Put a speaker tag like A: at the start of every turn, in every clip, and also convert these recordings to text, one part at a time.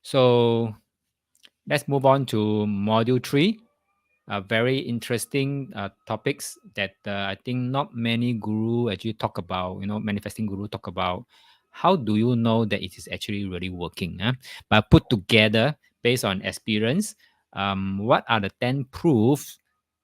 A: So let's move on to module 3. Very interesting topics that I think not many guru actually talk about. Manifesting guru talk about how do you know that it is actually really working. But put together based on experience, what are the 10 proofs?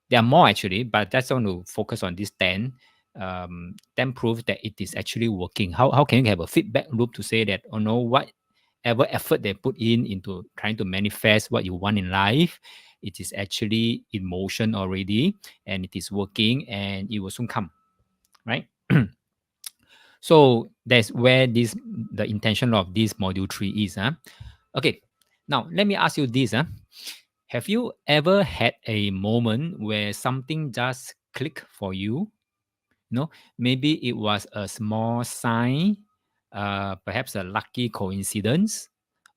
A: There are more actually, but that's want to focus on these 10. 10 proof that it is actually working. How can you have a feedback loop to say that, oh no, whatever effort they put into trying to manifest what you want in life, it is actually in motion already and it is working and it will soon come, right? So that's where the intention of this module 3 is. Okay, now let me ask you this. Have you ever had a moment where something just clicked for you? Maybe it was a small sign, perhaps a lucky coincidence,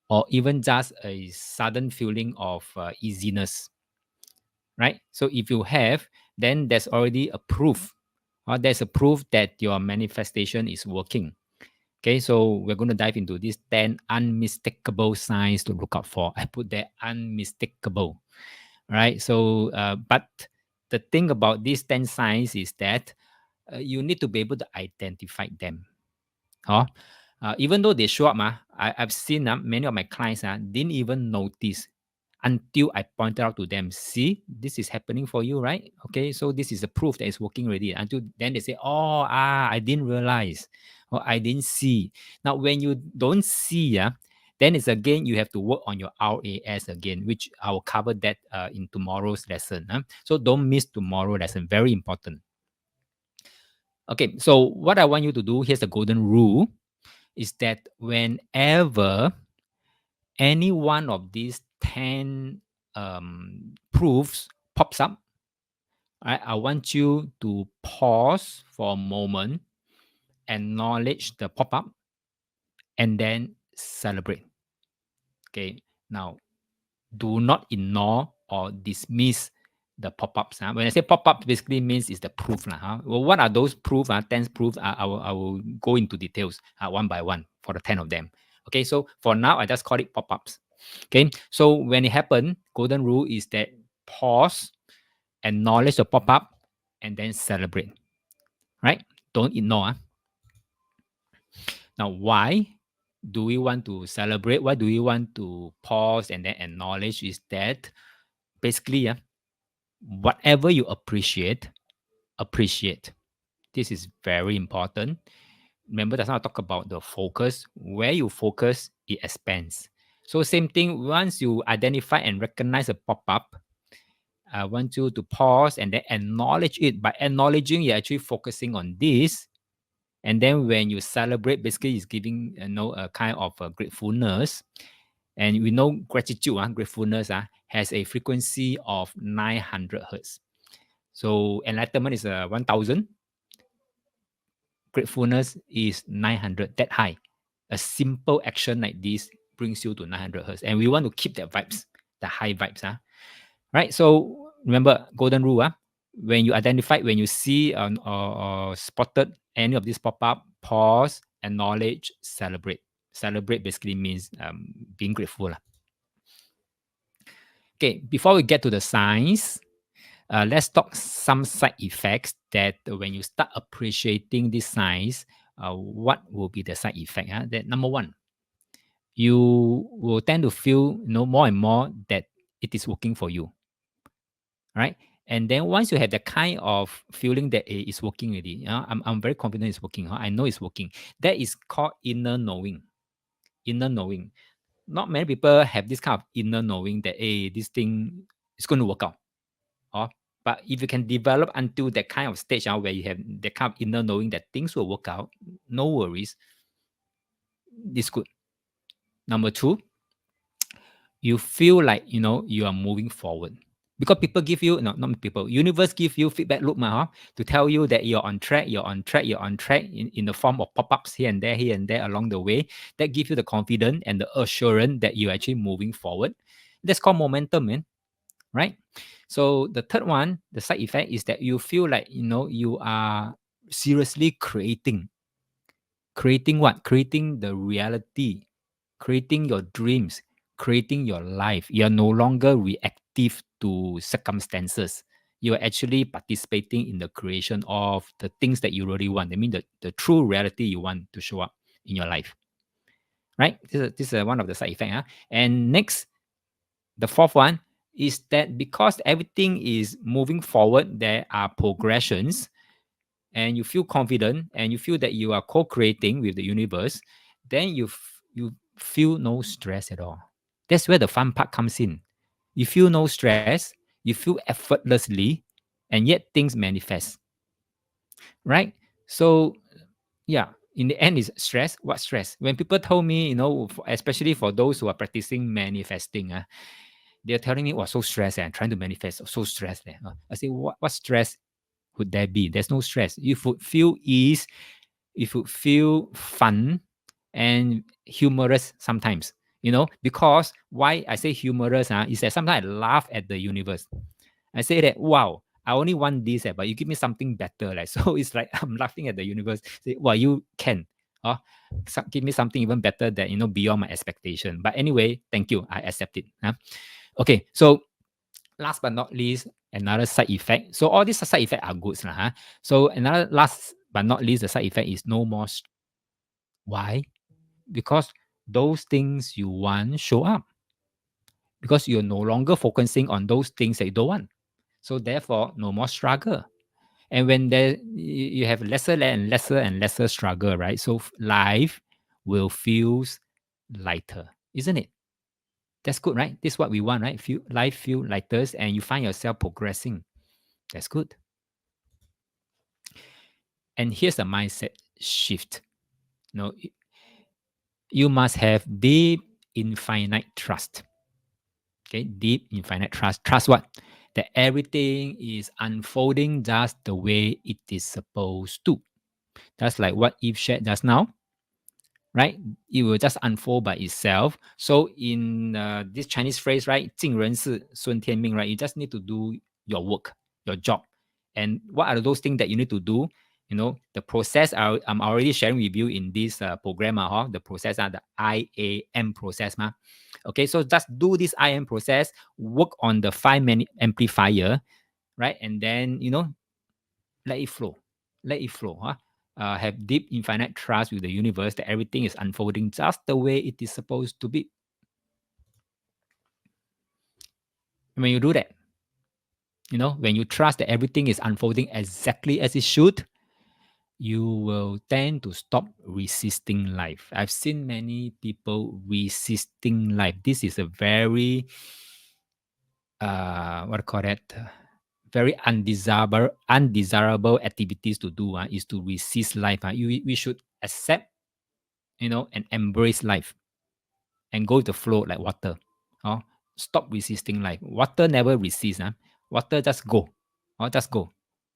A: or even just a sudden feeling of easiness, right? So if you have, then there's already a proof. There's a proof that your manifestation is working. Okay, so we're going to dive into these 10 unmistakable signs to look out for. I put there unmistakable, right? So, but the thing about these 10 signs is that you need to be able to identify them. Even though they show up, I've seen many of my clients didn't even notice until I pointed out to them, see, this is happening for you, right? Okay, so this is a proof that it's working already. Until then they say, oh, I didn't realize, or I didn't see. Now, when you don't see, then it's again, you have to work on your RAS again, which I will cover that in tomorrow's lesson. So don't miss tomorrow's lesson, very important. Okay, so what I want you to do, here's the golden rule, is that whenever any one of these 10 proofs pops up, I want you to pause for a moment, acknowledge the pop-up, and then celebrate. Okay, now do not ignore or dismiss the pop-ups. When I say pop-up, basically means it's the proof. Well, what are those proof? 10 proof, I will go into details one by one for the 10 of them. Okay, so for now, I just call it pop-ups. Okay, so when it happens, golden rule is that pause, acknowledge the pop-up, and then celebrate. Right? Don't ignore. Now, why do we want to celebrate? Why do we want to pause and then acknowledge? Is that basically, whatever you appreciate. This is very important. Remember, that's not talk about the focus. Where you focus, it expands. So same thing, once you identify and recognize a pop-up, I want you to pause and then acknowledge it. By acknowledging, you're actually focusing on this. And then when you celebrate, basically it's giving a kind of gratefulness. And we know gratitude, gratefulness has a frequency of 900 hertz. So enlightenment is 1000. Gratefulness is 900, that high. A simple action like this brings you to 900 hertz. And we want to keep that vibes, the high vibes. Right? So remember, golden rule. When you identify, when you see or spotted any of these pop-up, pause, acknowledge, celebrate. Celebrate basically means being grateful. Okay, before we get to the signs, let's talk some side effects that when you start appreciating these signs, what will be the side effect? That number one, you will tend to feel more and more that it is working for you, right? And then once you have the kind of feeling that it's working already, I'm very confident it's working. I know it's working. That is called inner knowing. Inner knowing. Not many people have this kind of inner knowing that this thing is going to work out. But if you can develop until that kind of stage where you have that kind of inner knowing that things will work out, no worries. It's good. Number two, you feel like you are moving forward. Because people give you, no, not people, universe give you feedback loop to tell you that you're on track in the form of pop-ups here and there along the way. That give you the confidence and the assurance that you're actually moving forward. That's called momentum, man. Right? So the third one, the side effect is that you feel like, you are seriously creating. Creating what? Creating the reality, creating your dreams, creating your life. You're no longer reactive to circumstances. You're actually participating in the creation of the things that you really want. I mean, the true reality you want to show up in your life. Right? This is one of the side effects. Huh? And next, the fourth one is that because everything is moving forward, there are progressions, and you feel confident and you feel that you are co-creating with the universe, then you feel no stress at all. That's where the fun part comes in. You feel no stress, you feel effortlessly, and yet things manifest. Right? So yeah, in the end is stress. What stress? When people told me, especially for those who are practicing manifesting, they're telling me, "Was so stressed and trying to manifest, so stressed." I say, what stress would there be? There's no stress. You would feel ease, you would feel fun and humorous sometimes. Because why I say humorous is that sometimes I laugh at the universe. I say that, wow, I only want this, but you give me something better. Like, so it's like I'm laughing at the universe. Say, wow, you can. Give me something even better that, beyond my expectation. But anyway, thank you. I accept it. Okay, so last but not least, another side effect. So all these side effects are good. So another last but not least, the side effect is no more. Why? Because those things you want show up. Because you're no longer focusing on those things that you don't want. So therefore, no more struggle. And when you have lesser and lesser and lesser struggle, right? So life will feel lighter, isn't it? That's good, right? This is what we want, right? Life feel lighter and you find yourself progressing. That's good. And here's the mindset shift. You must have deep, infinite trust. Okay, deep, infinite trust. Trust what? That everything is unfolding just the way it is supposed to. That's like what Eve shared just now, right? It will just unfold by itself. So in this Chinese phrase, right, 尽人事，顺天命, right? You just need to do your work, your job. And what are those things that you need to do? The process I'm already sharing with you in this program. The process are the IAM process. Okay, so just do this IAM process, work on the 5-minute amplifier, right? And then, let it flow. Let it flow. Have deep, infinite trust with the universe that everything is unfolding just the way it is supposed to be. And when you do that, when you trust that everything is unfolding exactly as it should, you will tend to stop resisting life. I've seen many people resisting life. This is a very, what do you call that? Very undesirable activities to do. Is to resist life. We should accept, and embrace life and go with the flow like water. Oh, stop resisting life. Water never resists. Water just go. Just go. All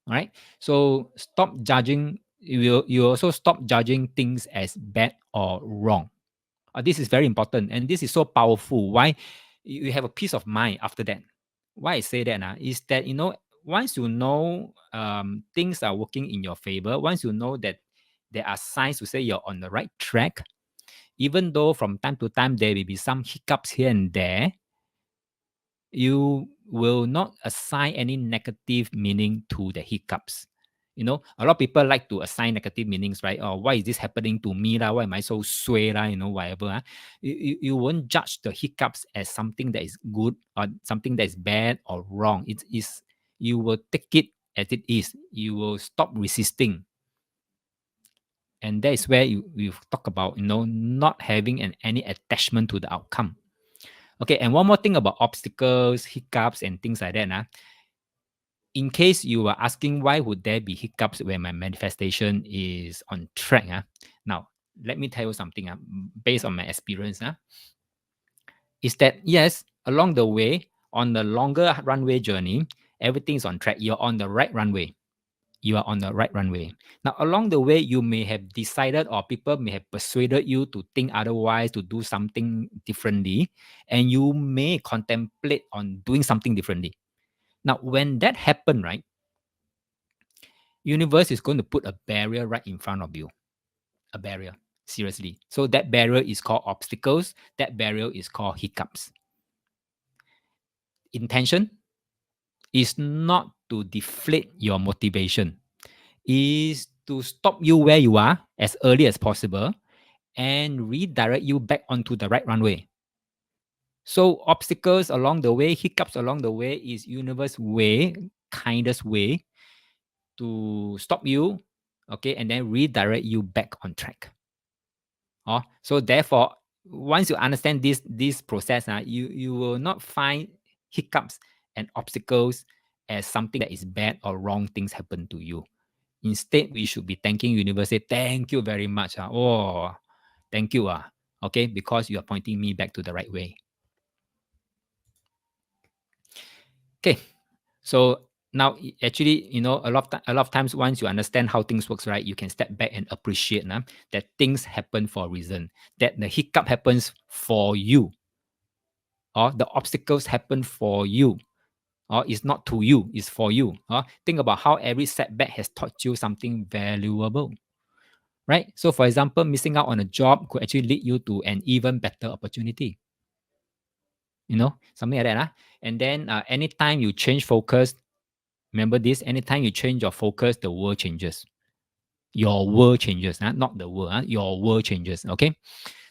A: right. So stop judging. You also stop judging things as bad or wrong. This is very important, and this is so powerful. Why? You have a peace of mind after that. Why I say that is that once you know things are working in your favor, once you know that there are signs to say you're on the right track, even though from time to time there will be some hiccups here and there, you will not assign any negative meaning to the hiccups. A lot of people like to assign negative meanings, right? Oh, why is this happening to me? Why am I so sway? Whatever. You won't judge the hiccups as something that is good or something that is bad or wrong. It is, you will take it as it is. You will stop resisting. And that is where you talk about, not having any attachment to the outcome. Okay, and one more thing about obstacles, hiccups, and things like that. In case you are asking why would there be hiccups when my manifestation is on track. Now, let me tell you something based on my experience. Is that yes, along the way, on the longer runway journey, everything is on track. You're on the right runway. You are on the right runway. Now, along the way, you may have decided or people may have persuaded you to think otherwise, to do something differently, and you may contemplate on doing something differently. Now, when that happened, right, universe is going to put a barrier right in front of you. A barrier. seriously. So that barrier is called obstacles. That barrier is called hiccups. Intention is not to deflate your motivation, is to stop you where you are as early as possible and redirect you back onto the right runway. So obstacles along the way, hiccups along the way is universe way, kindest way to stop you, okay, and then redirect you back on track. So therefore, once you understand this process, you will not find hiccups and obstacles as something that is bad or wrong things happen to you. Instead, we should be thanking universe. Say, thank you very much. Oh, thank you. Okay, because you are pointing me back to the right way. Okay, so now actually, a lot of times once you understand how things works, right, you can step back and appreciate that things happen for a reason. That the hiccup happens for you, or the obstacles happen for you, or it's not to you, it's for you. Think about how every setback has taught you something valuable, right? So, for example, missing out on a job could actually lead you to an even better opportunity. Something like that. And then anytime you change focus, remember this: anytime you change your focus, the world changes. Your world changes, not the world. Your world changes. Okay.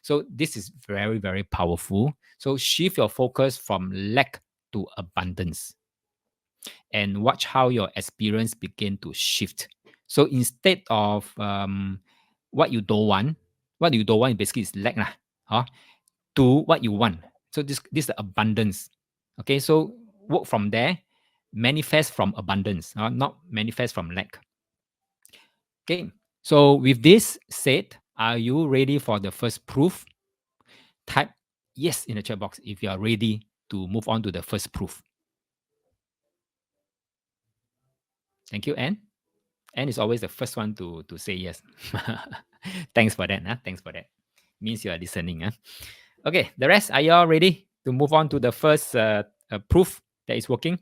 A: So this is very, very powerful. So shift your focus from lack to abundance and watch how your experience begin to shift. So instead of what you don't want, what you don't want basically is lack to what you want. So this is abundance. Okay, so work from there, manifest from abundance, not manifest from lack. Okay, so with this said, are you ready for the first proof? Type yes in the chat box if you are ready to move on to the first proof. Thank you, Anne. Anne is always the first one to say yes. Thanks for that. Thanks for that. Means you are listening. Okay, the rest, are you all ready to move on to the first proof that is working?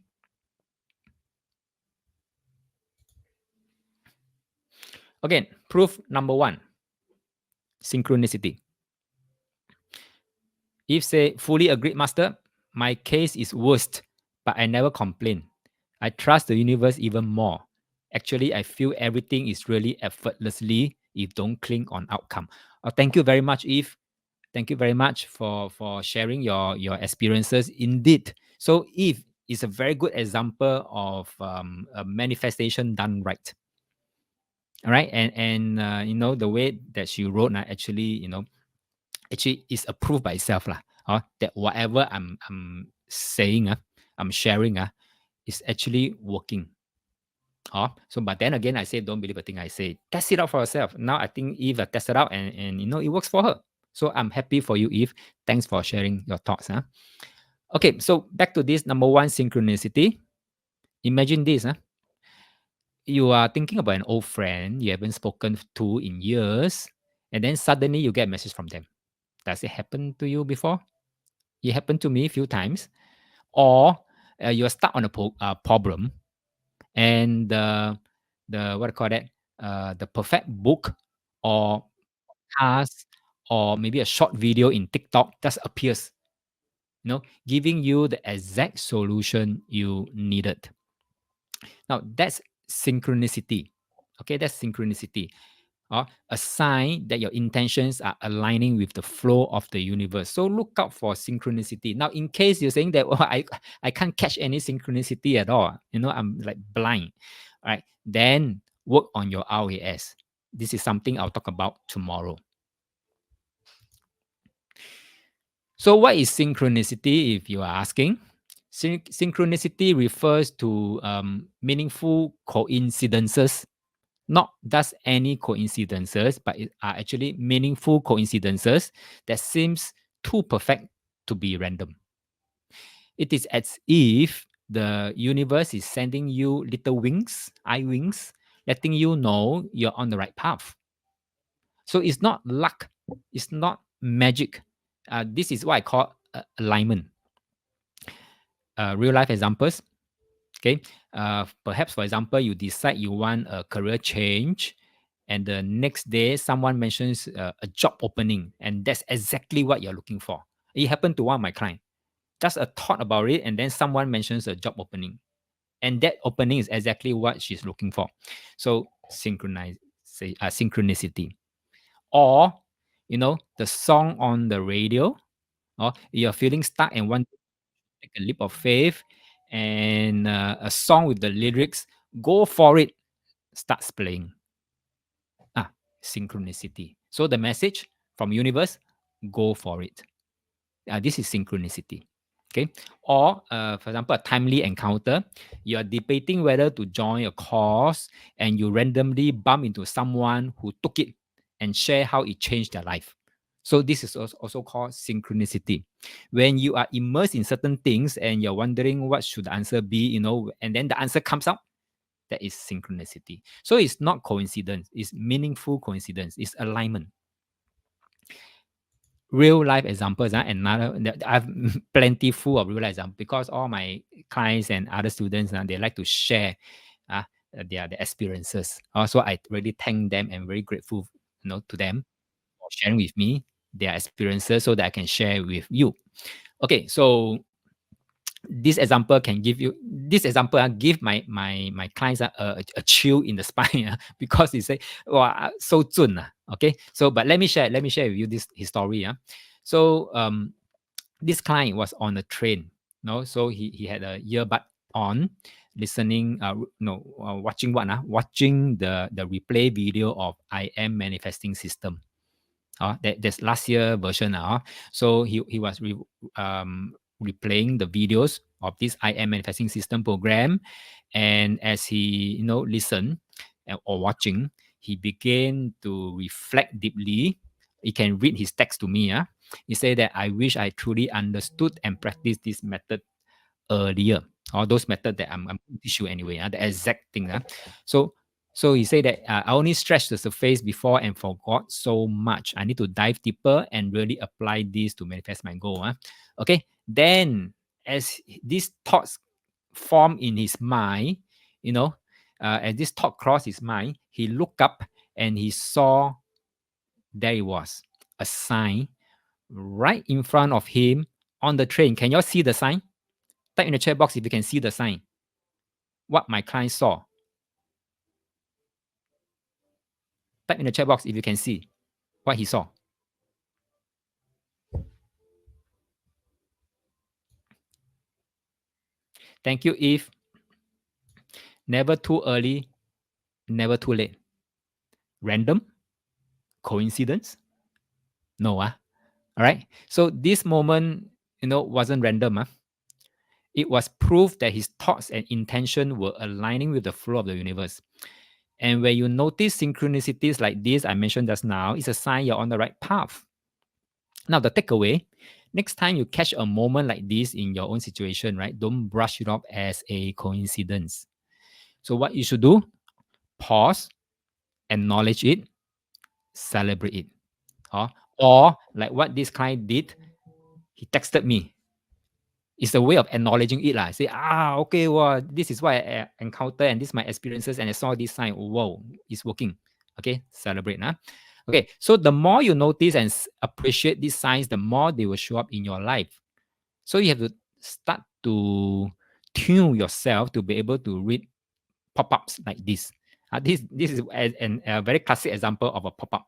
A: Again, proof number 1, synchronicity. If say fully agreed, master, my case is worst, but I never complain. I trust the universe even more. Actually, I feel everything is really effortlessly if don't cling on outcome. Thank you very much, Eve. Thank you very much for sharing your experiences. Indeed. So Eve is a very good example of a manifestation done right. All right, and the way that she wrote, actually is approved by itself that whatever I'm saying, I'm sharing, is actually working. So but then again, I say don't believe a thing I say. Test it out for yourself. Now I think Eve tested out and it works for her. So I'm happy for you, Eve. Thanks for sharing your thoughts. Okay, so back to this number 1, synchronicity. Imagine this. You are thinking about an old friend you haven't spoken to in years, and then suddenly you get a message from them. Does it happen to you before? It happened to me a few times. Or you're stuck on a problem, and the what do you call that? The perfect book or task or maybe a short video in TikTok just appears, giving you the exact solution you needed. Now that's synchronicity. Okay, that's synchronicity. A sign that your intentions are aligning with the flow of the universe. So look out for synchronicity. Now, in case you're saying that I can't catch any synchronicity at all, I'm like blind, all right? Then work on your RAS. This is something I'll talk about tomorrow. So, what is synchronicity? If you are asking, synchronicity refers to meaningful coincidences, not just any coincidences, but it are actually meaningful coincidences that seems too perfect to be random. It is as if the universe is sending you little wings, eye wings, letting you know you're on the right path. So it's not luck, it's not magic. This is what I call alignment. Real life examples. Okay, perhaps for example, you decide you want a career change, and the next day someone mentions a job opening, and that's exactly what you're looking for. It happened to one of my clients. Just a thought about it, and then someone mentions a job opening, and that opening is exactly what she's looking for. So synchronicity. Or the song on the radio, or you're feeling stuck and want to take a leap of faith, and a song with the lyrics, go for it, starts playing. Synchronicity. So the message from universe, go for it. This is synchronicity. Okay. Or, for example, a timely encounter. You are debating whether to join a cause, and you randomly bump into someone who took it and share how it changed their life. So this is also called synchronicity. When you are immersed in certain things and you're wondering what should the answer be, and then the answer comes out, that is synchronicity. So it's not coincidence, it's meaningful coincidence, it's alignment. Real life examples, I've plenty full of real life examples, because all my clients and other students, they like to share their experiences. Also, I really thank them and very grateful to them for sharing with me their experiences so that I can share with you. Okay, so this example give my clients a chill in the spine because they say, wow, so zun. Okay, so but let me share with you this his story. So this client was on a train, so he had a earbud on, listening, watching watching the replay video of I am manifesting system. That's last year version. So he was replaying the videos of this I am manifesting system program, and as he listened or watching, he began to reflect deeply. He can read his text to me. He said that I wish I truly understood and practiced this method earlier, or those methods that I'm going to teach you anyway, the exact thing. So so he said that I only scratched the surface before and forgot so much. I need to dive deeper and really apply this to manifest my goal. Okay, then as these thoughts form in his mind, as this thought crossed his mind, he looked up and he saw there it was, a sign right in front of him on the train. Can you all see the sign? Type in the chat box if you can see the sign. What my client saw. Type in the chat box if you can see what he saw. Thank you, Eve. Never too early, never too late. Random? Coincidence? No. All right. So this moment, wasn't random. It was proof that his thoughts and intention were aligning with the flow of the universe. And when you notice synchronicities like this I mentioned just now, it's a sign you're on the right path. Now, the takeaway, next time you catch a moment like this in your own situation, right, don't brush it off as a coincidence. So what you should do, pause, acknowledge it, celebrate it. Or like what this client did, he texted me. It's a way of acknowledging it. Say, okay, well, this is what I encountered and this is my experiences, and I saw this sign. Whoa, it's working. Okay, celebrate. Okay, so the more you notice and appreciate these signs, the more they will show up in your life. So you have to start to tune yourself to be able to read pop-ups like this. This is a very classic example of a pop-up.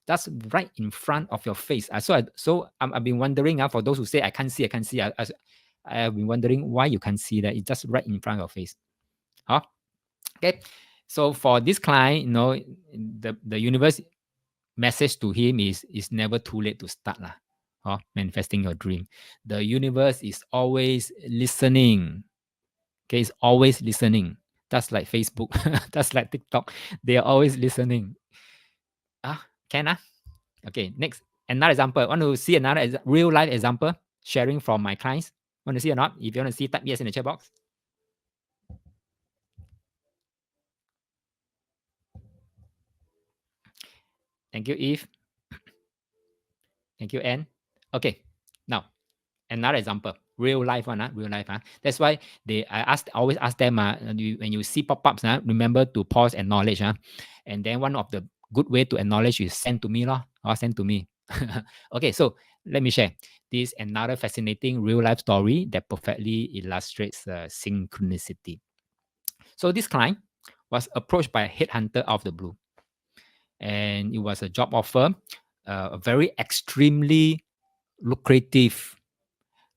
A: That's right in front of your face. I've been wondering, for those who say I can't see, I've been wondering why you can't see that. It's just right in front of your face. Okay. So for this client, the universe message to him is never too late to start manifesting your dream. The universe is always listening. Okay, it's always listening. That's like Facebook. That's like TikTok. They are always listening. Can Okay, next. Another example. Want to see another real life example sharing from my clients? Want to see or not? If you want to see, type yes in the chat box. Thank you, Eve. Thank you, Anne. Okay, now another example. real life one, real life. That's why always ask them when you see pop-ups, remember to pause, acknowledge. And then one of the good way to acknowledge is send to me, or send to me. Okay, so let me share this another fascinating real life story that perfectly illustrates synchronicity. So this client was approached by a headhunter out of the blue, and it was a job offer, a very extremely lucrative.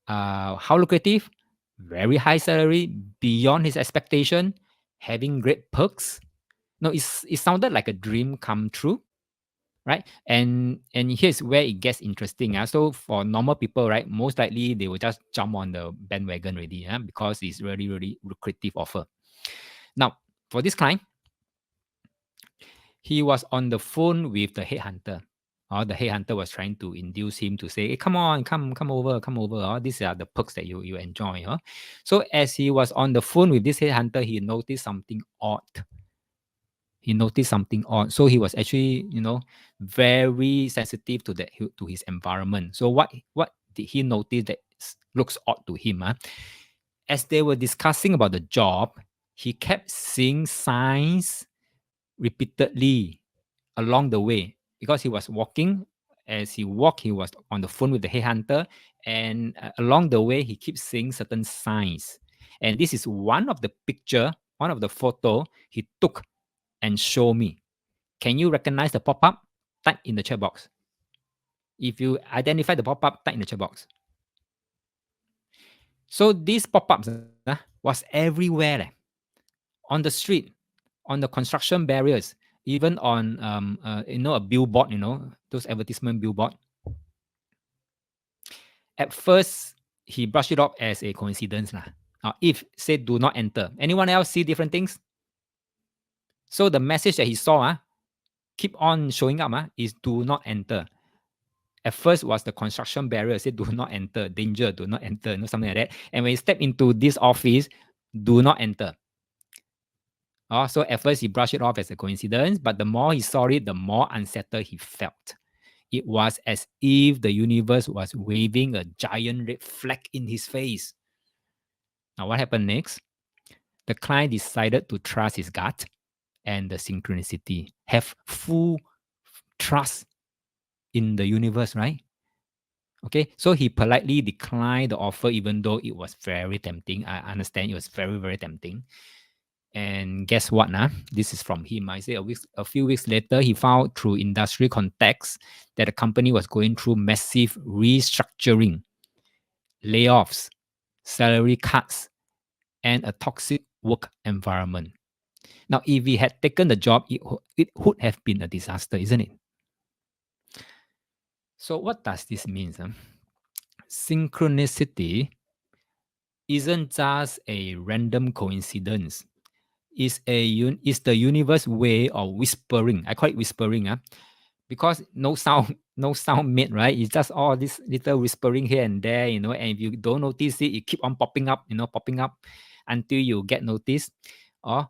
A: How lucrative? Very high salary, beyond his expectation, having great perks. No, it sounded like a dream come true, right? And here's where it gets interesting. So for normal people, right, most likely they will just jump on the bandwagon already, because it's really, really lucrative offer. Now, for this client, he was on the phone with the headhunter. The headhunter was trying to induce him to say, hey, come on, come over, come over. These are the perks that you enjoy. So as he was on the phone with this headhunter, he noticed something odd. So he was actually, very sensitive to his environment. So what did he notice that looks odd to him? As they were discussing about the job, he kept seeing signs repeatedly along the way, because he was walking. As he walked, he was on the phone with the headhunter, and along the way, he keeps seeing certain signs. And this is one of the picture, one of the photo he took and showed me. Can you recognize the pop-up? Type in the chat box. If you identify the pop-up, type in the chat box. So these pop-ups was everywhere, on the street, on the construction barriers, even on a billboard, those advertisement billboard. At first, he brushed it off as a coincidence. If say do not enter. Anyone else see different things? So the message that he saw keep on showing up is do not enter. At first was the construction barrier, said do not enter, danger, do not enter, something like that. And when he stepped into this office, do not enter. So at first he brushed it off as a coincidence, but the more he saw it, the more unsettled he felt. It was as if the universe was waving a giant red flag in his face. Now, what happened next? The client decided to trust his gut and the synchronicity, have full trust in the universe, right? Okay, so he politely declined the offer, even though it was very tempting. I understand it was very, very tempting. And guess what? This is from him. I say a few weeks later, he found through industry contacts that the company was going through massive restructuring, layoffs, salary cuts, and a toxic work environment. Now, if he had taken the job, it would have been a disaster, isn't it? So, what does this mean? Synchronicity isn't just a random coincidence. It's the universe way of whispering. I call it whispering, because no sound, no sound made, right? It's just all this little whispering here and there, and if you don't notice it, it keep on popping up, popping up until you get noticed. But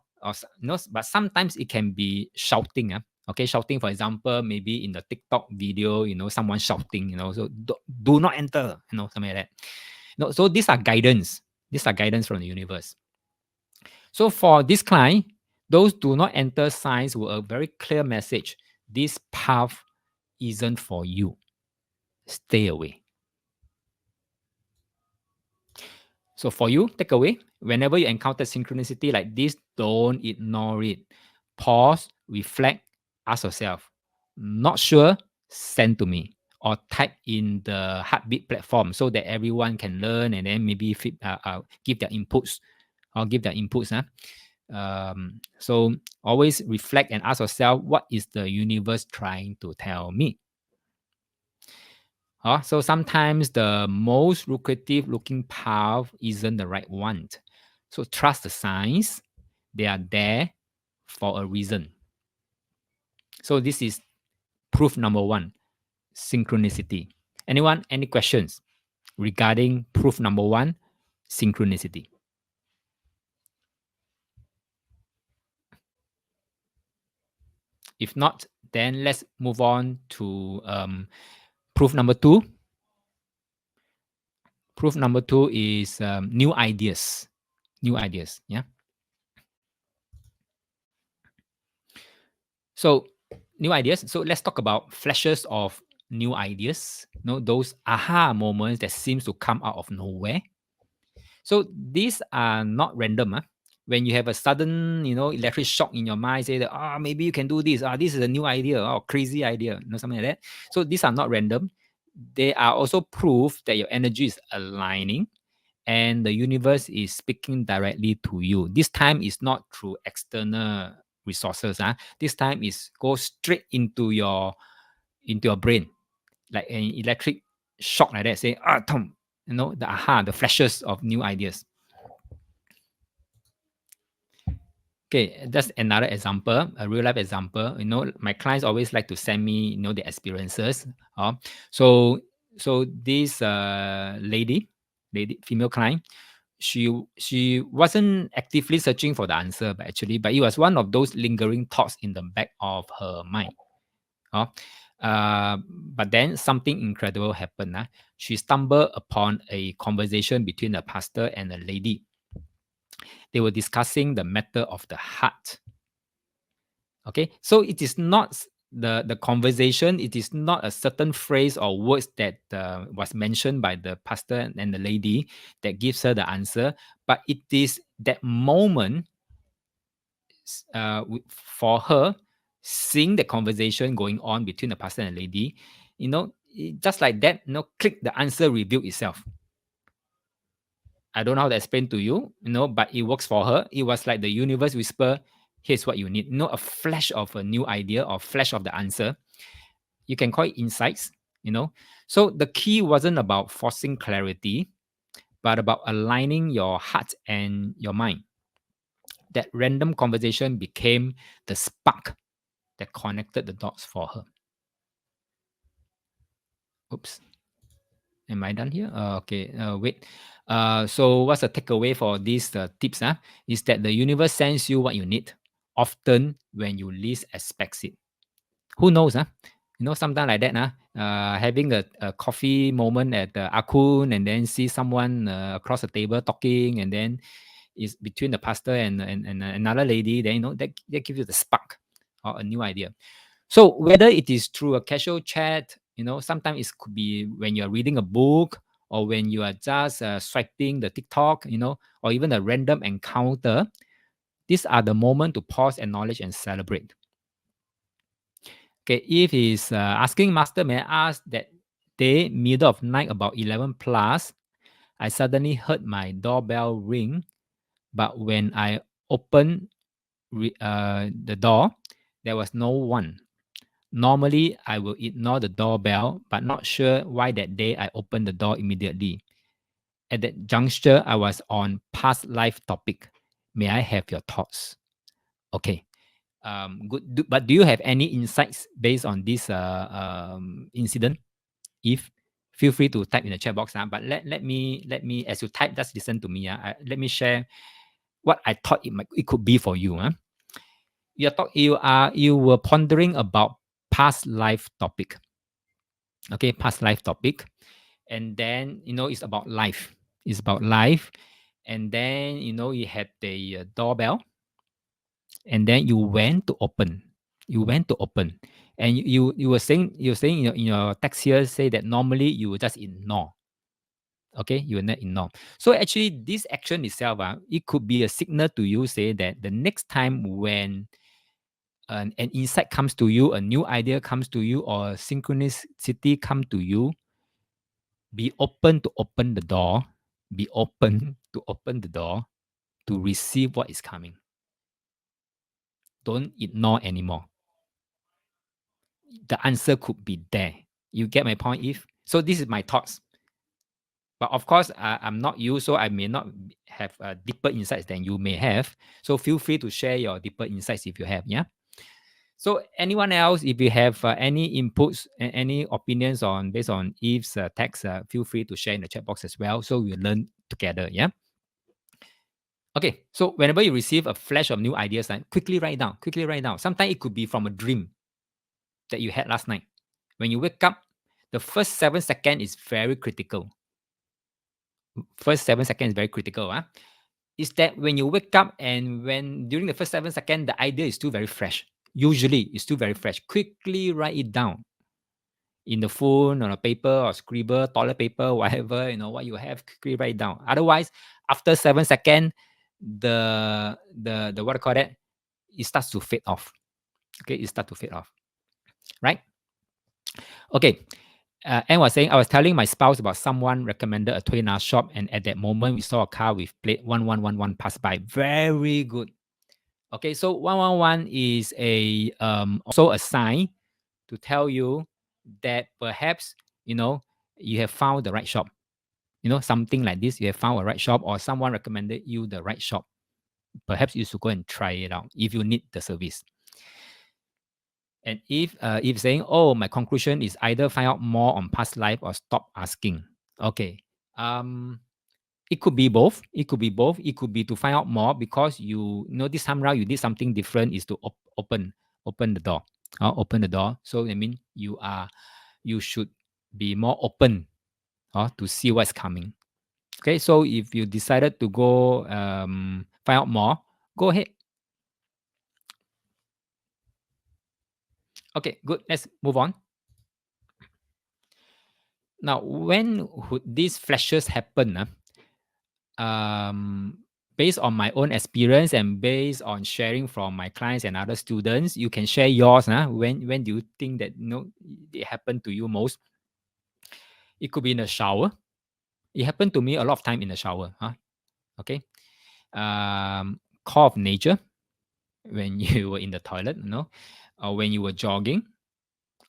A: sometimes it can be shouting. Okay, shouting, for example, maybe in the TikTok video, someone shouting, so do not enter, something like that. So these are guidance. These are guidance from the universe. So for this client, those do not enter signs were a very clear message. This path isn't for you. Stay away. So for you, take away. Whenever you encounter synchronicity like this, don't ignore it. Pause, reflect, ask yourself. Not sure? Send to me or type in the Heartbeat platform so that everyone can learn and then maybe give their inputs or give their inputs. So always reflect and ask yourself, what is the universe trying to tell me? So sometimes the most lucrative looking path isn't the right one. So trust the signs. They are there for a reason. So this is proof number one, synchronicity. Anyone, any questions regarding proof number one, synchronicity? If not, then let's move on to proof number two. Proof number 2 is new ideas. New ideas. Yeah. So new ideas. So let's talk about flashes of new ideas. Those aha moments that seems to come out of nowhere. So these are not random. When you have a sudden, electric shock in your mind, say that, maybe you can do this. This is a new idea or crazy idea, something like that. So these are not random. They are also proof that your energy is aligning and the universe is speaking directly to you. This time is not through external resources. This time is go straight into your brain, like an electric shock like that. Say, Tom, the flashes of new ideas. Okay, that's another example, a real life example. My clients always like to send me, their experiences. So this female client, she wasn't actively searching for the answer, but it was one of those lingering thoughts in the back of her mind. But then something incredible happened. She stumbled upon a conversation between a pastor and a lady. They were discussing the matter of the heart. Okay, so it is not the conversation. It is not a certain phrase or words that was mentioned by the pastor and the lady that gives her the answer, but it is that moment for her, seeing the conversation going on between the pastor and the lady, just like that, click, the answer revealed itself. I don't know how to explain to you, but it works for her. It was like the universe whisper, here's what you need. A flash of a new idea or flash of the answer. You can call it insights. So the key wasn't about forcing clarity, but about aligning your heart and your mind. That random conversation became the spark that connected the dots for her. Oops. Am I done here? Okay. Wait. So what's the takeaway for these tips? Is that the universe sends you what you need, often when you least expect it. Who knows? Sometimes like that. Having a coffee moment at Akun and then see someone across the table talking, and then is between the pastor and another lady. Then that gives you the spark or a new idea. So whether it is through a casual chat, sometimes it could be when you're reading a book or when you are just swiping the TikTok, or even a random encounter. These are the moment to pause, acknowledge, and celebrate. Okay, if he's asking, Master, may I ask that day, middle of night, about 11 plus, I suddenly heard my doorbell ring, but when I opened the door, there was no one. Normally, I will ignore the doorbell, but not sure why that day I opened the door immediately. At that juncture, I was on past life topic. May I have your thoughts? Okay. Good. But do you have any insights based on this incident? If feel free to type in the chat box. But let me as you type, just listen to me. Let me share what I thought it could be for you. You were pondering about past life topic. Okay, past life topic, and then it's about life. It's about life, and then you had the doorbell, and then you went to open. You went to open, and you were saying in your text here, say that normally you would just ignore. Okay, you will not ignore. So actually, this action itself, it could be a signal to you, say that the next time when an insight comes to you, a new idea comes to you, or synchronicity come to you, be open to open the door. Be open to open the door to receive what is coming. Don't ignore anymore. The answer could be there. You get my point, If? So this is my thoughts. But of course, I'm not you, so I may not have deeper insights than you may have. So feel free to share your deeper insights if you have. Yeah. So anyone else, if you have any inputs and any opinions on based on Eve's text, feel free to share in the chat box as well. So we learn together. Yeah. Okay. So whenever you receive a flash of new ideas, quickly write down. Quickly write down. Sometimes it could be from a dream that you had last night. When you wake up, the first 7 seconds is very critical. first 7 seconds is very critical. Is that when you wake up and when during the first 7 seconds, the idea is still very fresh. Usually, it's still very fresh. Quickly write it down in the phone, on a paper or scribble, toilet paper, whatever, what you have, quickly write it down. Otherwise, after 7 seconds, the what I call that, it starts to fade off. Okay, it starts to fade off. Right? Okay. Anne was saying, I was telling my spouse about someone recommended a toy in our shop, and at that moment, we saw a car with plate 1111 pass by. Very good. Okay, so 111 is also a sign to tell you that perhaps you have found the right shop. Something like this, you have found a right shop, or someone recommended you the right shop. Perhaps you should go and try it out if you need the service. And if saying, oh, my conclusion is either find out more on past life or stop asking. Okay. It could be both. It could be both. It could be to find out more because this time around you did something different, is to open the door. Open the door. So I mean you should be more open to see what's coming. Okay, so if you decided to go find out more, go ahead. Okay, good. Let's move on. Now, when would these flashes happen? Based on my own experience and based on sharing from my clients and other students, you can share yours. When do you think that it happened to you most? It could be in the shower. It happened to me a lot of time in the shower. Okay. Call of nature when you were in the toilet, or when you were jogging,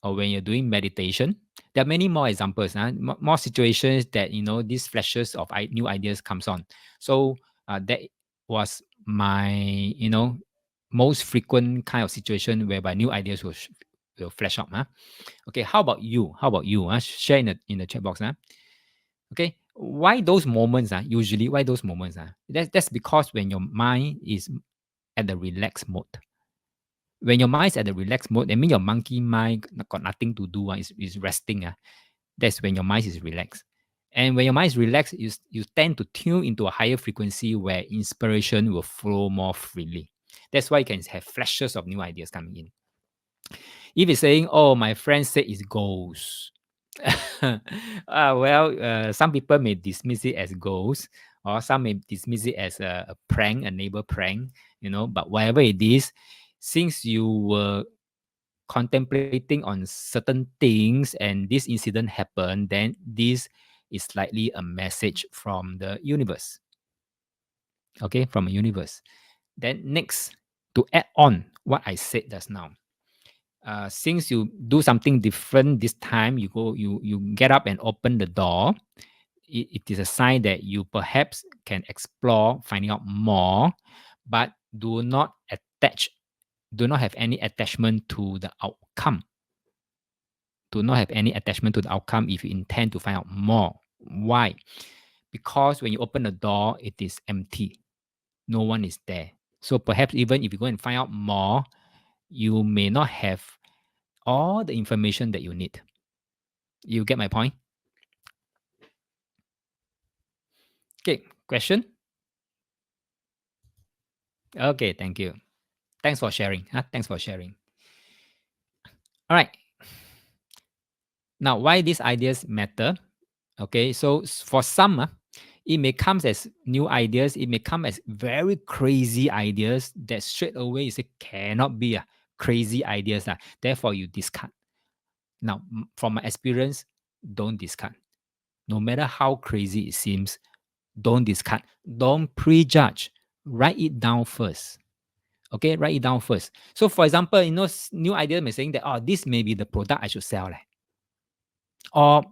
A: or when you're doing meditation. There are many more examples, more situations that these flashes of new ideas comes on. So that was my most frequent kind of situation whereby new ideas will flash up. Okay, how about you? How about you? Share in the chat box. Okay, why those moments? Usually, why those moments? That's because when your mind is at the relaxed mode. When your mind is at the relaxed mode, that means your monkey mind got nothing to do. Is resting. That's when your mind is relaxed. And when your mind is relaxed, you tend to tune into a higher frequency where inspiration will flow more freely. That's why you can have flashes of new ideas coming in. If it's saying, oh, my friend said it's ghosts. Some people may dismiss it as ghosts, or some may dismiss it as a prank, a neighbor prank, but whatever it is, since you were contemplating on certain things and this incident happened, then this is likely a message from the universe. Okay, from a universe. Then next, to add on what I said just now. Since you do something different this time, you get up and open the door. It is a sign that you perhaps can explore, finding out more, but do not have any attachment to the outcome. Do not have any attachment to the outcome if you intend to find out more. Why? Because when you open the door, it is empty. No one is there. So perhaps even if you go and find out more, you may not have all the information that you need. You get my point? Okay, question? Okay, thank you. Thanks for sharing. Thanks for sharing. All right. Now, why these ideas matter? Okay, so for some, it may come as new ideas. It may come as very crazy ideas that straight away you say cannot be crazy ideas. Therefore, you discard. Now, from my experience, don't discard. No matter how crazy it seems, don't discard. Don't prejudge. Write it down first. Okay, write it down first. So, for example, new idea may saying that, oh, this may be the product I should sell. Or,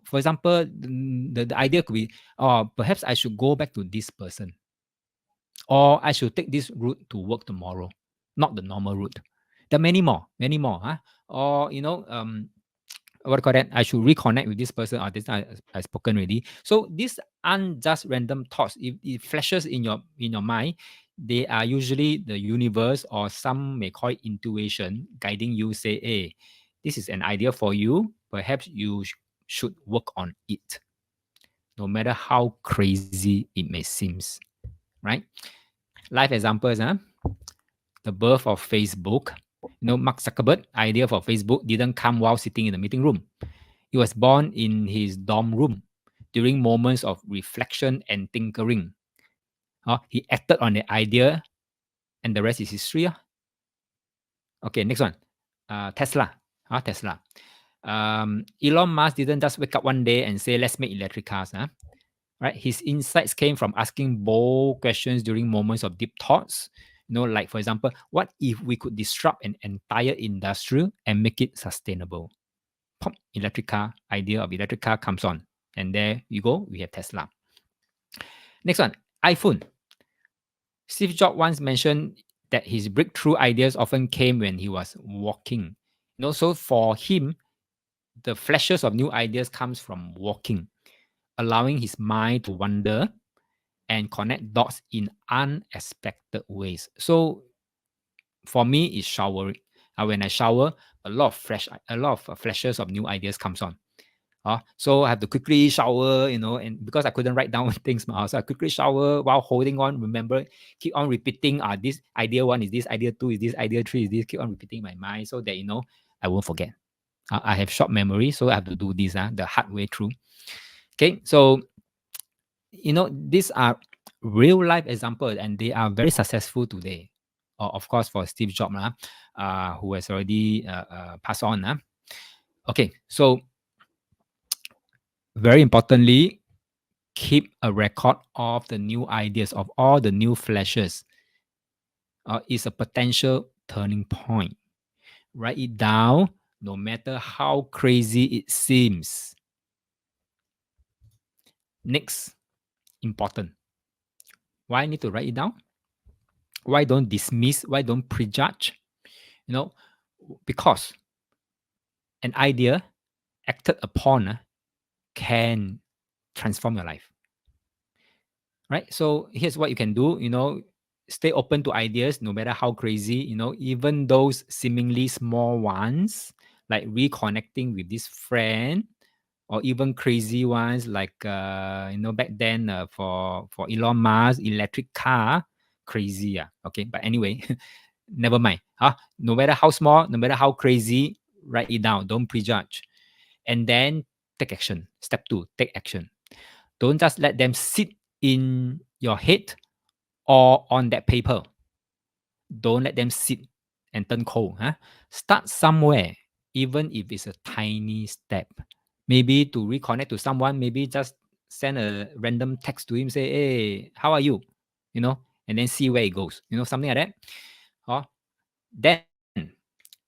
A: for example, the idea could be, oh, perhaps I should go back to this person. Or I should take this route to work tomorrow, not the normal route. There are many more, many more. Or, what do you call that? I should reconnect with this person, or this I spoken already. So these aren't just random thoughts. If it flashes in your mind, they are usually the universe, or some may call it intuition, guiding you. Say, hey, this is an idea for you. Perhaps you should work on it. no matter how crazy it may seem. Right? Life examples, huh? The birth of Facebook. Mark Zuckerberg idea for Facebook didn't come while sitting in the meeting room. It was born in his dorm room during moments of reflection and tinkering. He acted on the idea, and the rest is history. Okay, next one. Tesla. Tesla. Elon Musk didn't just wake up one day and say, let's make electric cars. Right? His insights came from asking bold questions during moments of deep thoughts. Like, for example, what if we could disrupt an entire industry and make it sustainable? Pop, electric car, idea of electric car comes on. And there you go, we have Tesla. Next one, iPhone. Steve Jobs once mentioned that his breakthrough ideas often came when he was walking. So for him, the flashes of new ideas comes from walking, allowing his mind to wander and connect dots in unexpected ways. So for me, it's showering. When I shower, a lot of flashes of new ideas comes on. So I have to quickly shower, and because I couldn't write down things, so I quickly shower while holding on. Remember, keep on repeating. This idea one is this, idea two is this, idea three is this. Keep on repeating in my mind so that I won't forget. I have short memory, so I have to do this the hard way through. Okay, so these are real life examples, and they are very successful today. Of course, for Steve Jobs, who has already passed on. Okay, so very importantly, keep a record of the new ideas, of all the new flashes. Is a potential turning point. Write it down, no matter how crazy it seems. Next, important. Why I need to write it down? Why don't dismiss? Why don't prejudge? Because an idea acted upon can transform your life. Right? So here's what you can do, stay open to ideas no matter how crazy, even those seemingly small ones, like reconnecting with this friend, or even crazy ones like back then for Elon Musk, electric car, crazy. Okay, but anyway, never mind. No matter how small, no matter how crazy, write it down. Don't prejudge. And then take action. Step 2, take action. Don't just let them sit in your head or on that paper. Don't let them sit and turn cold. Start somewhere, even if it's a tiny step. Maybe to reconnect to someone, maybe just send a random text to him, say, hey, how are you? And then see where it goes. Something like that. Then,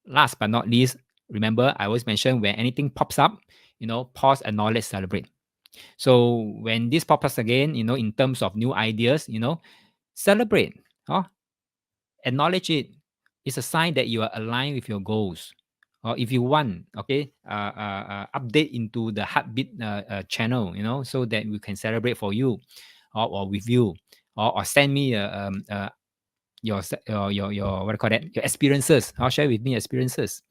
A: last but not least, remember, I always mention when anything pops up, pause, acknowledge, celebrate. So when this pops up again, in terms of new ideas, celebrate. Acknowledge it. It's a sign that you are aligned with your goals. Or if you want, okay, update into the heartbeat channel, so that we can celebrate for you, or with you, or send me your what do you call that? Your experiences. I'll share with me experiences.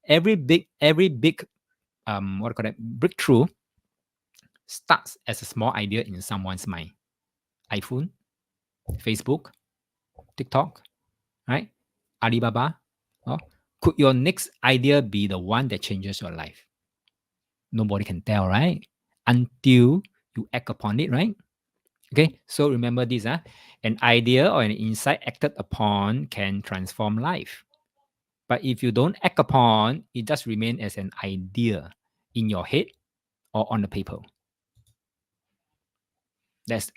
A: Every big what do you call that? Breakthrough starts as a small idea in someone's mind. iPhone, Facebook, TikTok, right? Alibaba. Could your next idea be the one that changes your life? Nobody can tell, right? Until you act upon it, right? Okay, so remember this. An idea or an insight acted upon can transform life. But if you don't act upon, it just remains as an idea in your head or on the paper. That's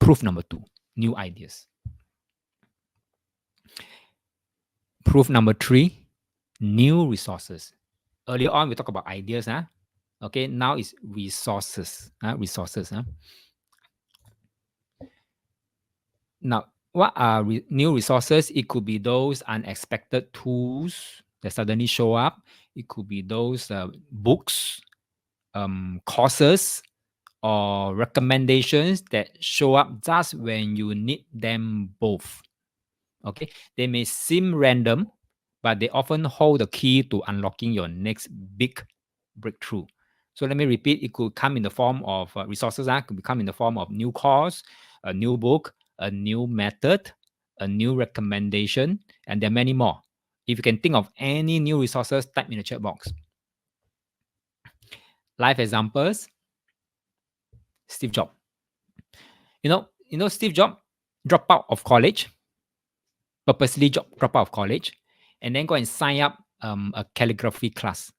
A: proof number 2, new ideas. Proof number 3, new resources. Earlier on, we talked about ideas. Okay, now it's resources. Resources. Now, what are new resources? It could be those unexpected tools that suddenly show up. It could be those books, courses, or recommendations that show up just when you need them both. Okay, they may seem random, but they often hold the key to unlocking your next big breakthrough. So let me repeat, it could come in the form of resources, could come in the form of new course, a new book, a new method, a new recommendation, and there are many more. If you can think of any new resources, type in the chat box. Life examples, Steve Jobs. Steve Jobs dropped out of college, purposely drop out of college, and then go and sign up a calligraphy class.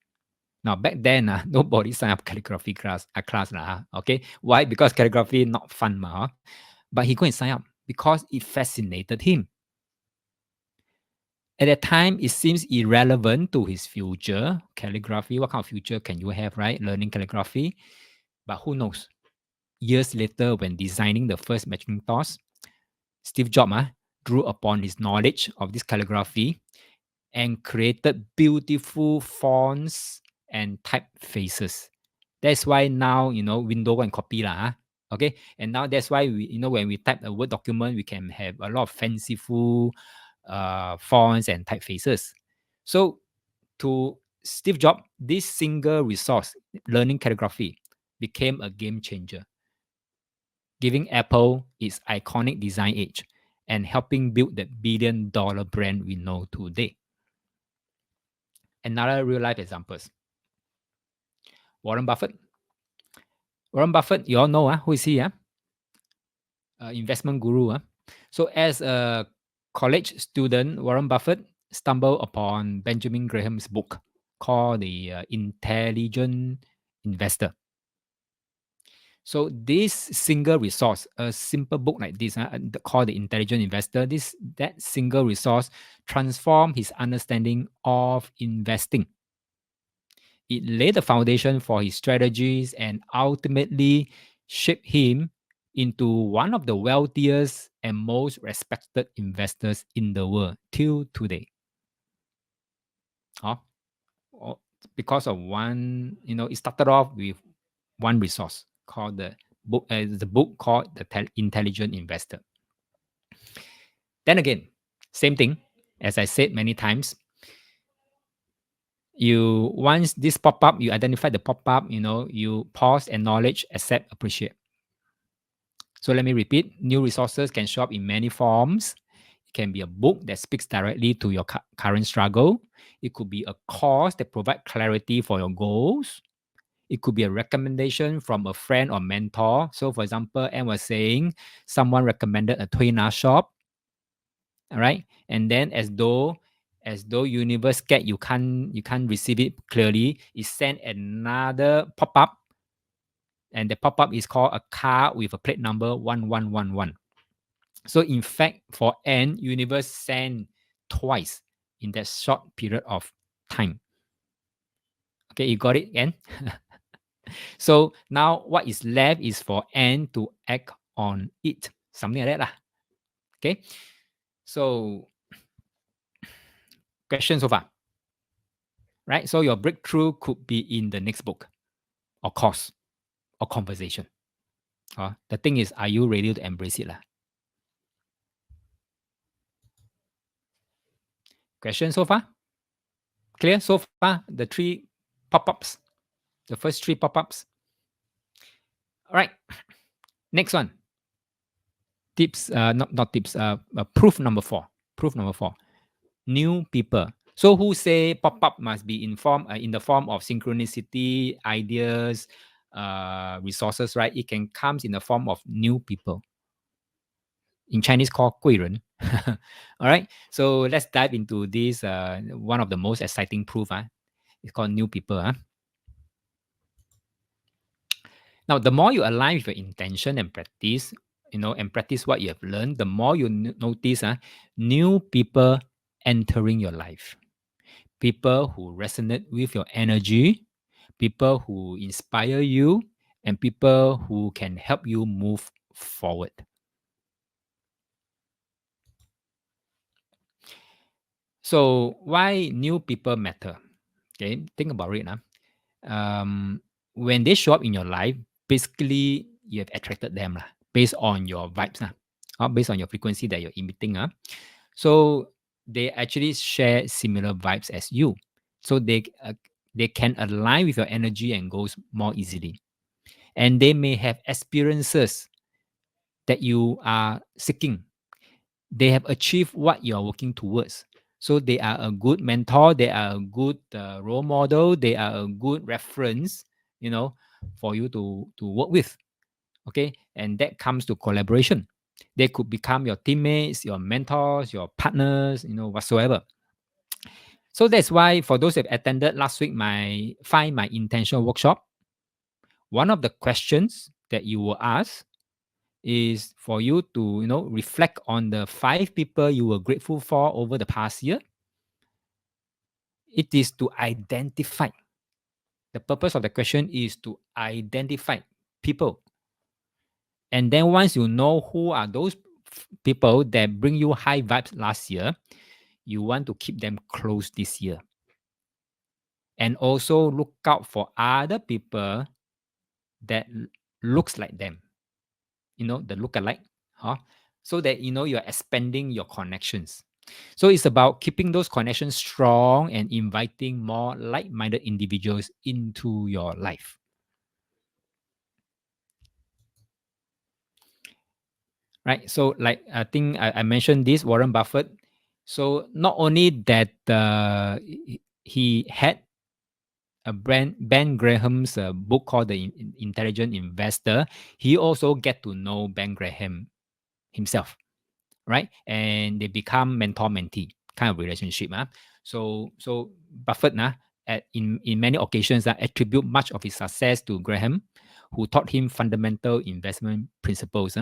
A: Now back then, nobody signed up calligraphy class. Okay, why? Because calligraphy not fun, but he go and sign up because it fascinated him. At that time, it seems irrelevant to his future. Calligraphy, what kind of future can you have, right? Learning calligraphy, but who knows? Years later, when designing the first Macintosh, Steve Jobs drew upon his knowledge of this calligraphy and created beautiful fonts and typefaces. That's why now, window and copy lah. Okay, and now that's why when we type a Word document, we can have a lot of fanciful fonts and typefaces. So to Steve Jobs, this single resource, learning calligraphy, became a game changer, giving Apple its iconic design edge and helping build the billion-dollar brand we know today. Another real-life examples. Warren Buffett. Warren Buffett, you all know who is he? Investment guru. So as a college student, Warren Buffett stumbled upon Benjamin Graham's book called The Intelligent Investor. So this single resource, a simple book like this, called The Intelligent Investor, that single resource transformed his understanding of investing. It laid the foundation for his strategies and ultimately shaped him into one of the wealthiest and most respected investors in the world till today. Because of one, it started off with one resource called the book called The Intelligent Investor. Then again, same thing, as I said many times, once this pop up, you identify the pop up, you pause, acknowledge, accept, appreciate. So let me repeat, new resources can show up in many forms. It can be a book that speaks directly to your current struggle. It could be a course that provides clarity for your goals. It could be a recommendation from a friend or mentor. So for example, Anne was saying someone recommended a Tuna shop. All right. And then as though universe scared you can't receive it clearly, it sent another pop-up. And the pop-up is called a car with a plate number 1111. So in fact, for N, universe sent twice in that short period of time. Okay, you got it, N? So now what is left is for N to act on it. Something like that lah. Okay. So question so far. Right? So your breakthrough could be in the next book or course or conversation. The thing is, are you ready to embrace it? Question so far? Clear so far? The three pop-ups. The first three pop-ups. All right. Next one. Tips, not tips, proof number 4. Proof number 4. New people. So who say pop-up must be in the form of synchronicity, ideas, resources, right? It can come in the form of new people. In Chinese called 贵人. All right. So let's dive into this, one of the most exciting proof. It's called new people. Now, the more you align with your intention and practice, and practice what you have learned, the more you notice new people entering your life. People who resonate with your energy, people who inspire you, and people who can help you move forward. So why new people matter? Okay, think about it. When they show up in your life, basically you have attracted them based on your vibes, based on your frequency that you're emitting. So they actually share similar vibes as you. So they They can align with your energy and goals more easily. And they may have experiences that you are seeking. They have achieved what you are working towards. So they are a good mentor, they are a good role model, they are a good reference, for you to work with. Okay. And that comes to collaboration. They could become your teammates, your mentors, your partners, whatsoever. So that's why for those that attended last week my Find My Intention workshop, one of the questions that you will ask is for you to reflect on the 5 people you were grateful for over the past year. It is to identify. The purpose of the question is to identify people. And then once you know who are those people that bring you high vibes last year, you want to keep them close this year. And also look out for other people that looks like them, the look-alike, huh? So that you're expanding your connections. So it's about keeping those connections strong and inviting more like-minded individuals into your life. Right. So like I think I mentioned this, Warren Buffett. So not only that he had a Ben Graham's book called The Intelligent Investor, he also get to know Ben Graham himself, right? And they become mentor-mentee kind of relationship. So Buffett in many occasions attribute much of his success to Graham, who taught him fundamental investment principles.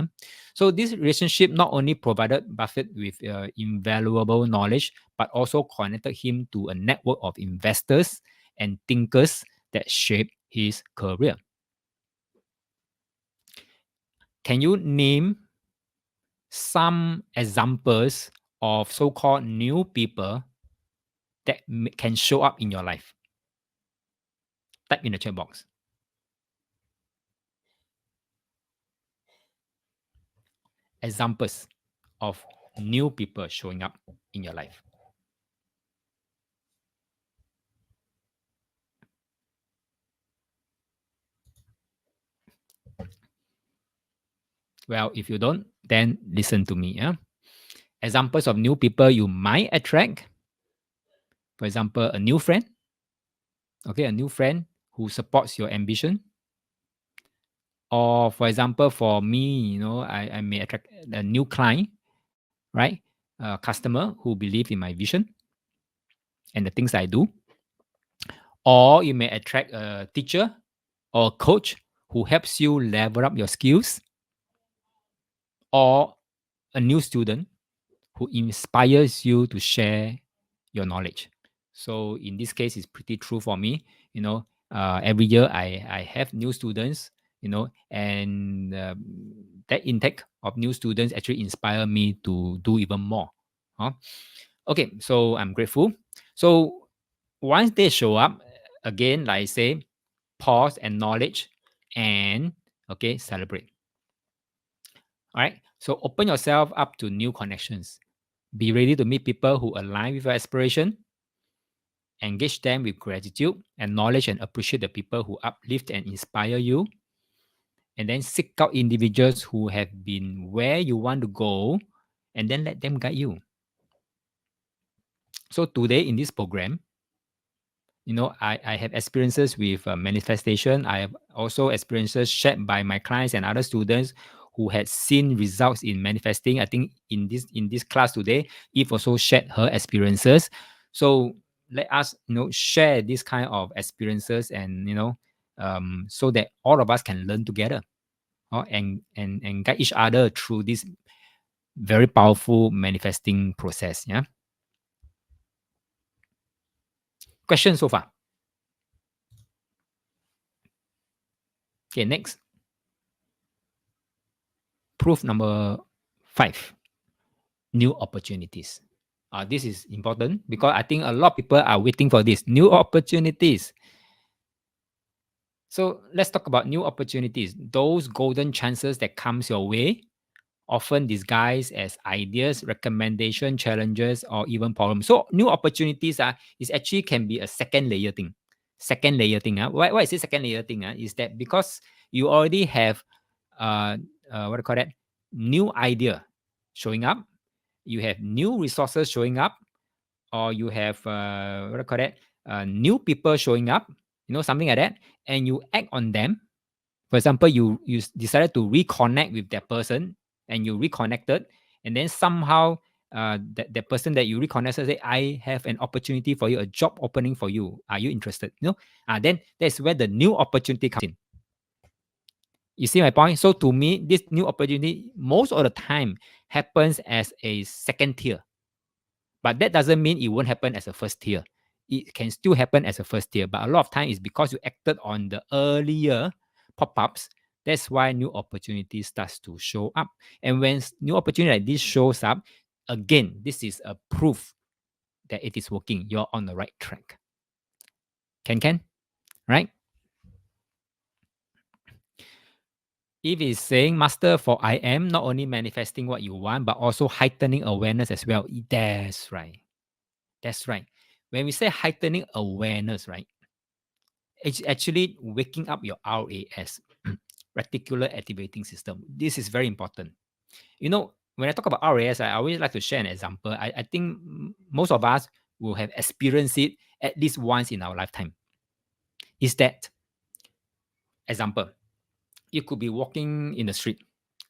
A: So this relationship not only provided Buffett with invaluable knowledge, but also connected him to a network of investors and thinkers that shaped his career. Can you name some examples of so-called new people that can show up in your life? Type in the chat box. Examples of new people showing up in your life. Well, if you don't, then listen to me. Examples of new people you might attract. For example, a new friend. Okay, a new friend who supports your ambition. Or for example, for me, I may attract a new client, right? A customer who believe in my vision and the things I do. Or you may attract a teacher or a coach who helps you level up your skills. Or a new student who inspires you to share your knowledge. So in this case, it's pretty true for me. Every year I have new students, and that intake of new students actually inspire me to do even more. Okay, so I'm grateful. So once they show up, again, like I say, pause, acknowledge, and celebrate. All right. So open yourself up to new connections. Be ready to meet people who align with your aspiration. Engage them with gratitude, acknowledge and appreciate the people who uplift and inspire you. And then seek out individuals who have been where you want to go, and then let them guide you. So today in this program, I have experiences with manifestation. I have also experiences shared by my clients and other students who had seen results in manifesting. I think in this class today, Eve also shared her experiences. So let us share this kind of experiences, and so that all of us can learn together, and guide each other through this very powerful manifesting process. Yeah. Question so far. Okay, next. Proof number 5. New opportunities. This is important because I think a lot of people are waiting for this. New opportunities. So let's talk about new opportunities. Those golden chances that comes your way, often disguised as ideas, recommendation, challenges, or even problems. So new opportunities is actually can be a second layer thing. second layer thing. Why is it second layer thing? Is that because you already have what do you call that? New idea showing up, you have new resources showing up, or you have what do you call that? New people showing up, something like that, and you act on them. For example, you decided to reconnect with that person, and you reconnected, and then somehow that person that you reconnected say, I have an opportunity for you, a job opening for you. Are you interested? Then that's where the new opportunity comes in. You see my point? So to me, this new opportunity most of the time happens as a second tier. But that doesn't mean it won't happen as a first tier. It can still happen as a first tier, but a lot of time is because you acted on the earlier pop-ups. That's why new opportunity starts to show up. And when new opportunity like this shows up, again, this is a proof that it is working. You're on the right track. Can, right? If it's saying master for I am, not only manifesting what you want, but also heightening awareness as well. That's right. That's right. When we say heightening awareness, right? It's actually waking up your RAS, reticular activating system. This is very important. When I talk about RAS, I always like to share an example. I think most of us will have experienced it at least once in our lifetime. Is that example? You could be walking in the street,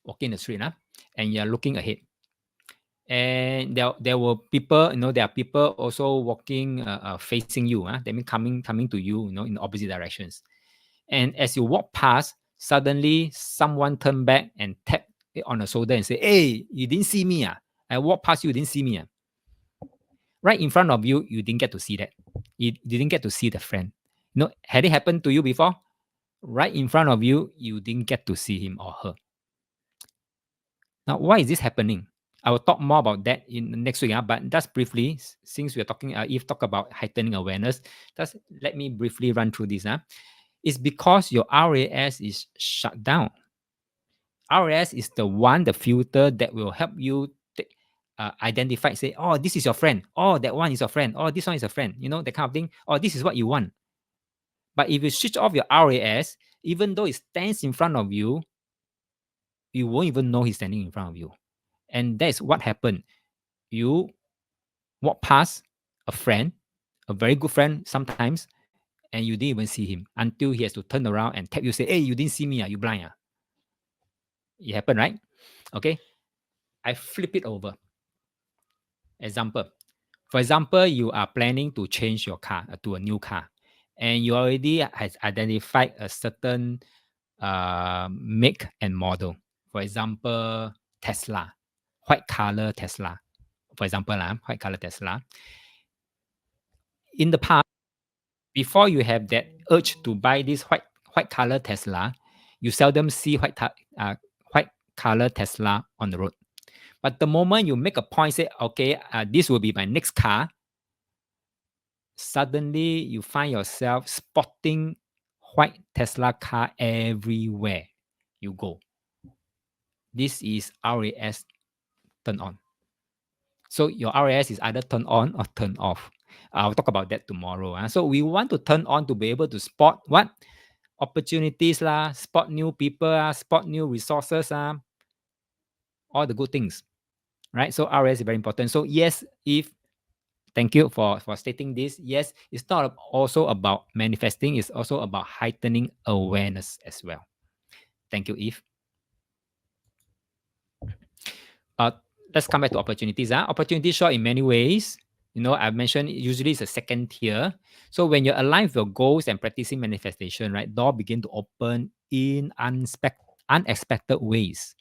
A: and you're looking ahead. And there were people, there are people also walking, facing you. That means coming to you, in opposite directions. And as you walk past, suddenly someone turned back and tapped it on the shoulder and say, "Hey, you didn't see me? I walked past you, didn't see me." Right in front of you, you didn't get to see that. You didn't get to see the friend. Had it happened to you before? Right in front of you, you didn't get to see him or her. Now, why is this happening? I will talk more about that in the next week. But just briefly, since we're talking, if talk about heightening awareness, just let me briefly run through this. It's because your RAS is shut down. RAS is the filter that will help you identify, say, oh, this is your friend. Oh, that one is your friend. Oh, this one is a friend. That kind of thing. Oh, this is what you want. But if you switch off your RAS, even though it stands in front of you, you won't even know he's standing in front of you. And that's what happened. You walk past a friend, a very good friend sometimes, and you didn't even see him until he has to turn around and tap you, say, hey, you didn't see me, you blind. It happened, right? Okay. I flip it over. Example. For example, you are planning to change your car to a new car, and you already has identified a certain make and model. For example, Tesla, white color Tesla. For example, white color Tesla. In the past, before you have that urge to buy this white color Tesla, you seldom see white color Tesla on the road. But the moment you make a point, say, okay, this will be my next car, suddenly you find yourself spotting white Tesla car everywhere you go. This is RAS turn on. So your RAS is either turn on or turn off. I'll talk about that tomorrow. So we want to turn on to be able to spot what? Opportunities, spot new people, spot new resources, all the good things. Right? So RAS is very important. So yes, thank you for stating this. Yes, it's not also about manifesting, it's also about heightening awareness as well. Thank you, Eve. Let's come back to opportunities. Opportunities show in many ways. I mentioned usually it's a second tier. So when you're aligned with your goals and practicing manifestation, right, door begin to open in unexpected ways.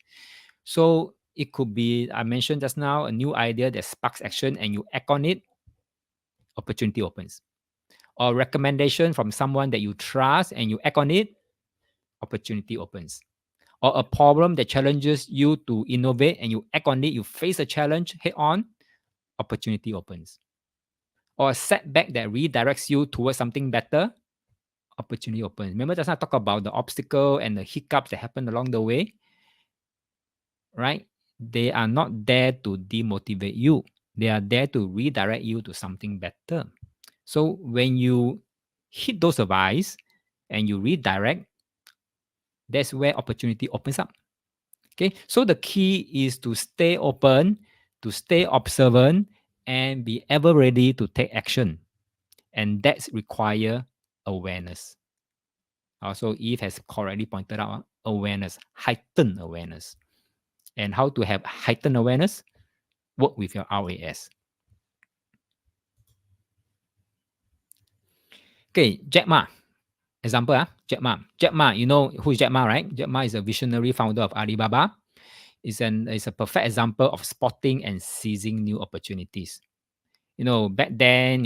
A: So it could be, I mentioned just now, a new idea that sparks action and you act on it, opportunity opens. Or recommendation from someone that you trust and you act on it, opportunity opens. Or a problem that challenges you to innovate and you act on it, you face a challenge head on, opportunity opens. Or a setback that redirects you towards something better, opportunity opens. Remember, just now I talk about the obstacle and the hiccups that happen along the way, right? They are not there to demotivate you. They are there to redirect you to something better. So when you hit those advice and you redirect, that's where opportunity opens up. Okay, so the key is to stay open, to stay observant, and be ever ready to take action. And that's require awareness. Also, Eve has correctly pointed out awareness, heightened awareness. And how to have heightened awareness? Work with your RAS. Okay, Jack Ma. Example, Jack Ma. Jack Ma, you know who is Jack Ma, right? Jack Ma is a visionary founder of Alibaba. It's a perfect example of spotting and seizing new opportunities. You know, back then,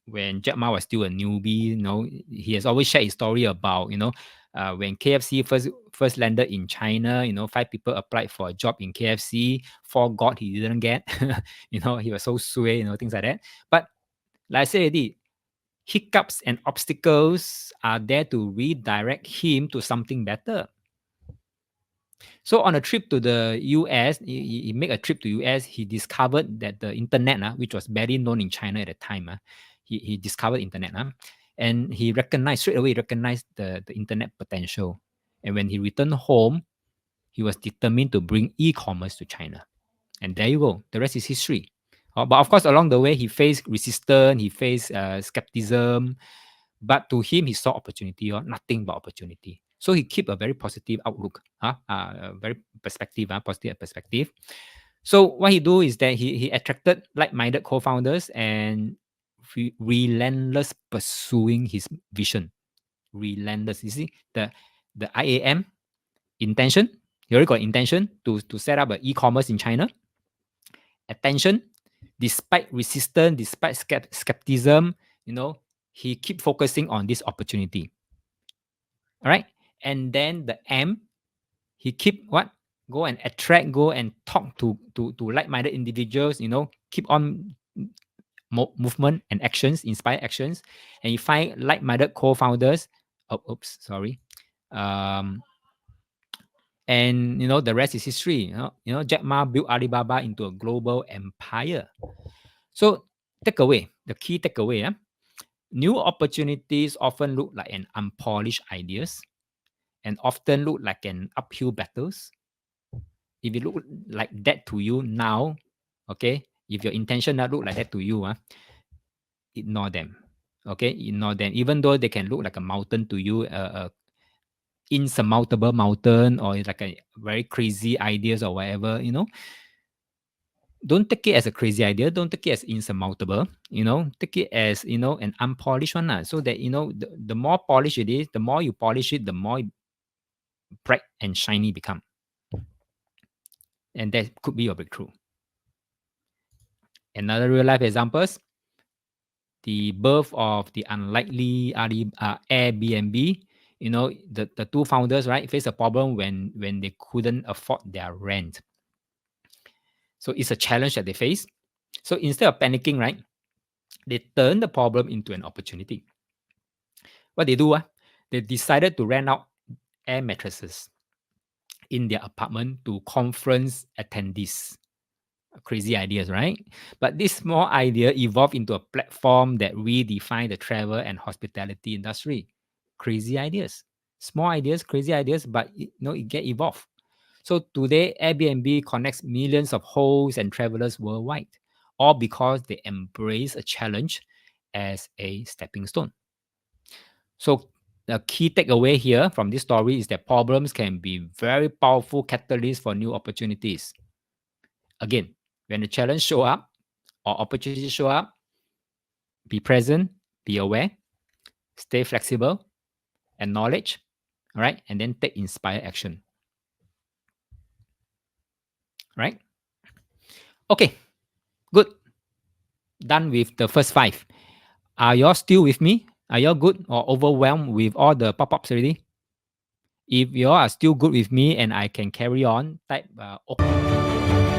A: when Jack Ma was still a newbie, he has always shared his story about, when KFC first landed in China, 5 people applied for a job in KFC, 4 got he didn't get. He was so sway, things like that. But like I said already, hiccups and obstacles are there to redirect him to something better. So on a trip to the US, he made a trip to US. He discovered that the internet, which was barely known in China at the time, he discovered internet, and he straight away recognized the internet potential. And when he returned home, he was determined to bring e-commerce to China. And there you go. The rest is history. But of course, along the way, he faced resistance, he faced skepticism. But to him, he saw opportunity or nothing but opportunity. So he keep a very positive outlook, very perspective, positive perspective. So what he do is that he attracted like-minded co-founders and relentless pursuing his vision. Relentless. You see, the IAM intention. He already got intention to set up an e-commerce in China. Attention, despite resistance, despite skepticism, he keep focusing on this opportunity. All right. And then the M, he keep what? Go and attract, go and talk to like-minded individuals, keep on movement and actions, inspire actions. And you find like-minded co-founders. Oh, oops, sorry. And the rest is history. Jack Ma built Alibaba into a global empire. So the key takeaway, new opportunities often look like an unpolished ideas and often look like an uphill battles. If it look like that to you now, okay, if your intention not look like that to you, ignore them. Okay, ignore them. Even though they can look like a mountain to you, insurmountable mountain, or it's like a very crazy ideas or whatever, don't take it as a crazy idea. Don't take it as insurmountable. Take it as an unpolished one. So that the more polished it is, the more you polish it, the more bright and shiny become. And that could be your breakthrough. Another real life examples: the birth of the unlikely Airbnb. The two founders, right, faced a problem when they couldn't afford their rent. So it's a challenge that they face. So instead of panicking, right, they turn the problem into an opportunity. What they do, they decided to rent out air mattresses in their apartment to conference attendees. Crazy ideas, right? But this small idea evolved into a platform that redefined the travel and hospitality industry. Crazy ideas, small ideas, crazy ideas, but it get evolved. So today, Airbnb connects millions of hosts and travelers worldwide, all because they embrace a challenge as a stepping stone. So the key takeaway here from this story is that problems can be very powerful catalysts for new opportunities. Again, when the challenge show up or opportunities show up, be present, be aware, stay flexible, acknowledge, all right, and then take inspired action. Right? Okay, good. Done with the first 5. Are y'all still with me? Are y'all good or overwhelmed with all the pop-ups already? If y'all are still good with me and I can carry on, type okay.